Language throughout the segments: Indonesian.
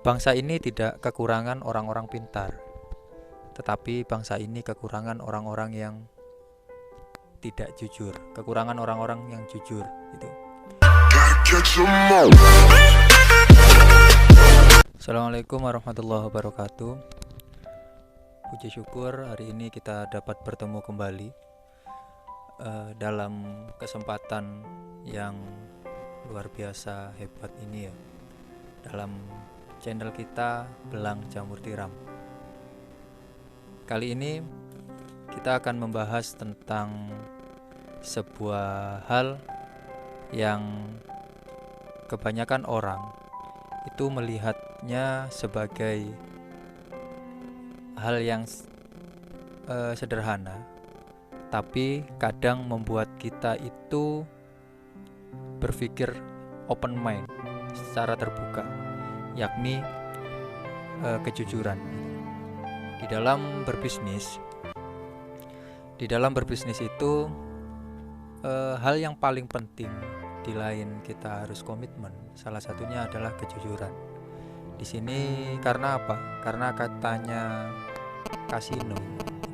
Bangsa ini tidak kekurangan orang-orang pintar, tetapi bangsa ini kekurangan orang-orang yang tidak jujur, kekurangan orang-orang yang jujur itu. Assalamualaikum warahmatullahi wabarakatuh. Puji syukur hari ini kita dapat bertemu kembali dalam kesempatan yang luar biasa hebat ini ya, dalam channel kita Belang Jamur Tiram. Kali ini kita akan membahas tentang sebuah hal yang kebanyakan orang itu melihatnya sebagai hal yang sederhana, tapi kadang membuat kita itu berpikir open mind, secara terbuka, yakni kejujuran. Di dalam berbisnis itu hal yang paling penting di lain kita harus komitmen, salah satunya adalah kejujuran. Di sini karena apa? Karena katanya Kasino,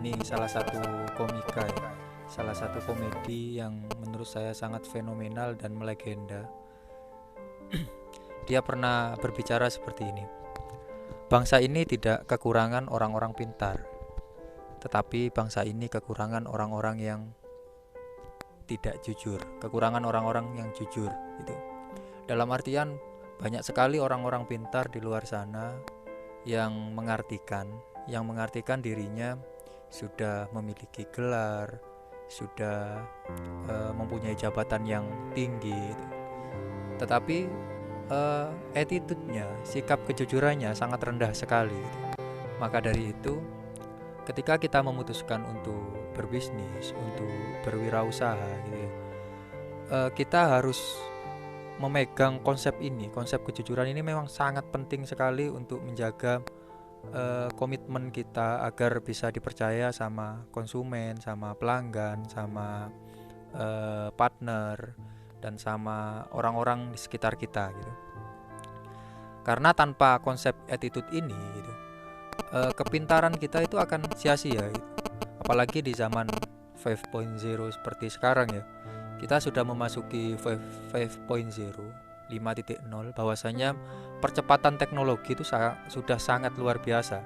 ini salah satu komika ya, salah satu komedi yang menurut saya sangat fenomenal dan melegenda. Dia pernah berbicara seperti ini: bangsa ini tidak kekurangan orang-orang pintar, tetapi bangsa ini kekurangan orang-orang yang tidak jujur, kekurangan orang-orang yang jujur itu. Dalam artian banyak sekali orang-orang pintar di luar sana yang mengartikan dirinya sudah memiliki gelar, sudah mempunyai jabatan yang tinggi, tetapi attitude-nya, sikap kejujurannya sangat rendah sekali. Maka dari itu, ketika kita memutuskan untuk berbisnis, untuk berwirausaha gitu ya, kita harus memegang konsep ini. Konsep kejujuran ini memang sangat penting sekali untuk menjaga komitmen kita agar bisa dipercaya sama konsumen, sama pelanggan, sama partner, dan sama orang-orang di sekitar kita gitu. Karena tanpa konsep attitude ini gitu, kepintaran kita itu akan sia-sia gitu. Apalagi di zaman 5.0 seperti sekarang ya. Kita sudah memasuki 5.0, 5.0, bahwasanya percepatan teknologi itu sudah sangat luar biasa.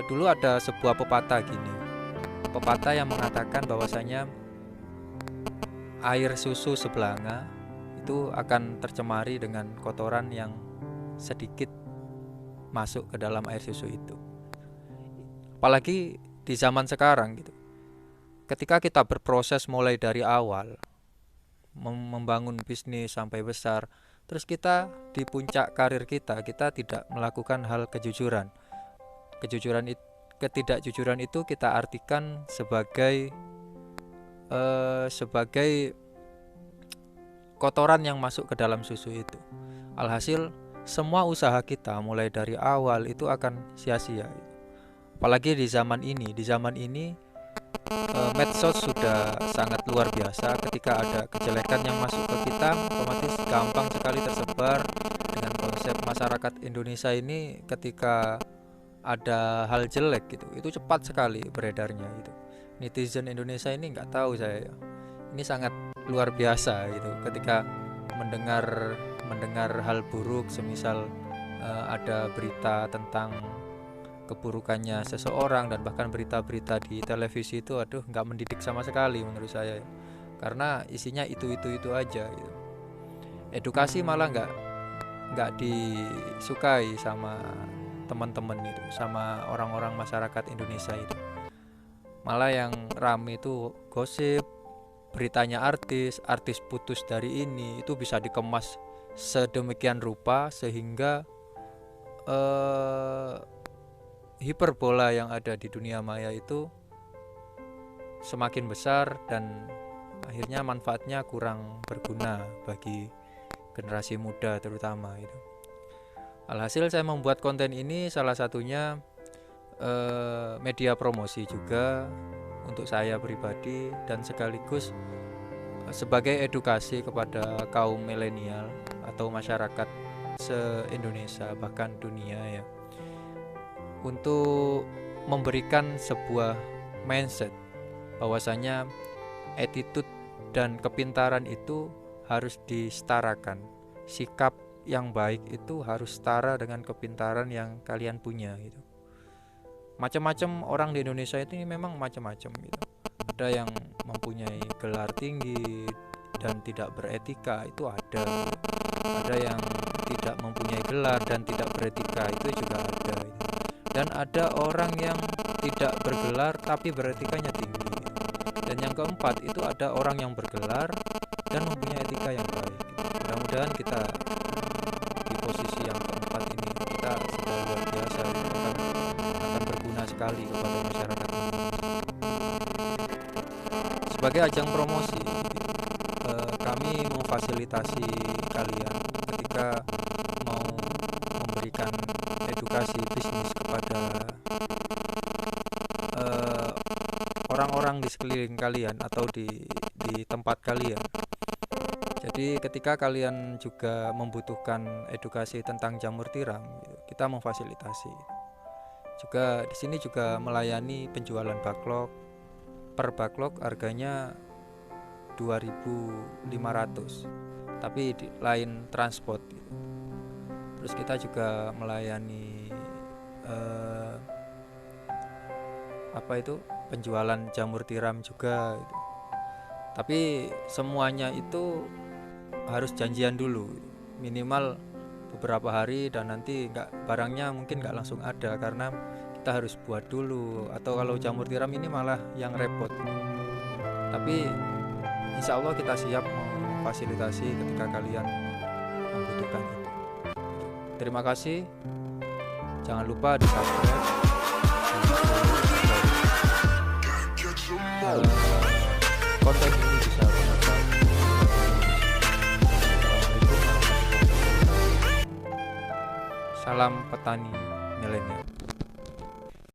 Dulu ada sebuah pepatah gini. Pepatah yang mengatakan bahwasanya air susu sebelanga itu akan tercemari dengan kotoran yang sedikit masuk ke dalam air susu itu. Apalagi di zaman sekarang gitu. Ketika kita berproses mulai dari awal, membangun bisnis sampai besar, terus kita di puncak karir kita tidak melakukan hal kejujuran. Ketidakjujuran itu kita artikan sebagai kotoran yang masuk ke dalam susu itu. Alhasil semua usaha kita mulai dari awal itu akan sia-sia. Apalagi di zaman ini medsos sudah sangat luar biasa. Ketika ada kejelekan yang masuk ke kita, otomatis gampang sekali tersebar. Dengan konsep masyarakat Indonesia ini, ketika ada hal jelek gitu, itu cepat sekali beredarnya gitu. Netizen Indonesia ini nggak tahu saya, ini sangat luar biasa gitu. Ketika mendengar hal buruk, semisal ada berita tentang keburukannya seseorang, dan bahkan berita-berita di televisi itu nggak mendidik sama sekali menurut saya, karena isinya itu aja gitu. Edukasi malah nggak disukai sama teman-teman itu, sama orang-orang masyarakat Indonesia itu. Malah yang rame itu gosip, beritanya artis putus dari ini, itu bisa dikemas sedemikian rupa sehingga hiperbola yang ada di dunia maya itu semakin besar dan akhirnya manfaatnya kurang berguna bagi generasi muda terutama itu. Alhasil saya membuat konten ini salah satunya media promosi juga untuk saya pribadi, dan sekaligus sebagai edukasi kepada kaum milenial atau masyarakat se-Indonesia bahkan dunia ya, untuk memberikan sebuah mindset bahwasanya attitude dan kepintaran itu harus disetarakan. Sikap yang baik itu harus setara dengan kepintaran yang kalian punya gitu. Macam-macam orang di Indonesia itu memang macam-macam gitu. Ada yang mempunyai gelar tinggi dan tidak beretika, itu ada. Ada yang tidak mempunyai gelar dan tidak beretika, itu juga ada gitu. Dan ada orang yang tidak bergelar tapi beretikanya tinggi. Dan yang keempat itu ada orang yang bergelar dan mempunyai etika yang baik gitu. Mudah-mudahan kita di posisi yang keempat ini kita sudah luar biasa gitu, akan berguna sekali kepada masyarakat ini. Sebagai ajang promosi, kami memfasilitasi kalian ketika mau memberikan edukasi bisnis kepada orang-orang di sekeliling kalian atau di tempat kalian. Jadi ketika kalian juga membutuhkan edukasi tentang jamur tiram, kita memfasilitasi. Juga di sini juga melayani penjualan backlog. Per backlog harganya 2.500, tapi lain transport gitu. Terus kita juga melayani penjualan jamur tiram juga gitu. Tapi semuanya itu harus janjian dulu, minimal beberapa hari, dan nanti barangnya mungkin nggak langsung ada karena kita harus buat dulu. Atau kalau jamur tiram ini malah yang repot. Tapi insya Allah kita siap memfasilitasi ketika kalian membutuhkan itu. Terima kasih. Jangan lupa di subscribe. Konten ini bisa bermanfaat. Salam petani milenial.